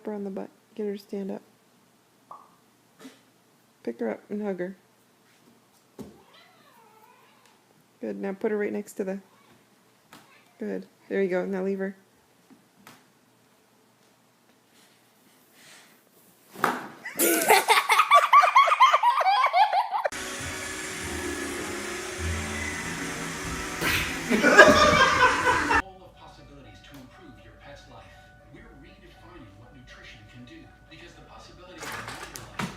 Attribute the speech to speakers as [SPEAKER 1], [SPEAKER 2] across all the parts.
[SPEAKER 1] her on the butt. Get her to stand up. Pick her up and hug her. Good. Now put her right next to the... Good. There you go. Now leave her.
[SPEAKER 2] All of possibilities to improve your pet's life. We're redefining what nutrition can do because the possibilities of your life.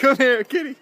[SPEAKER 1] Come here, kitty.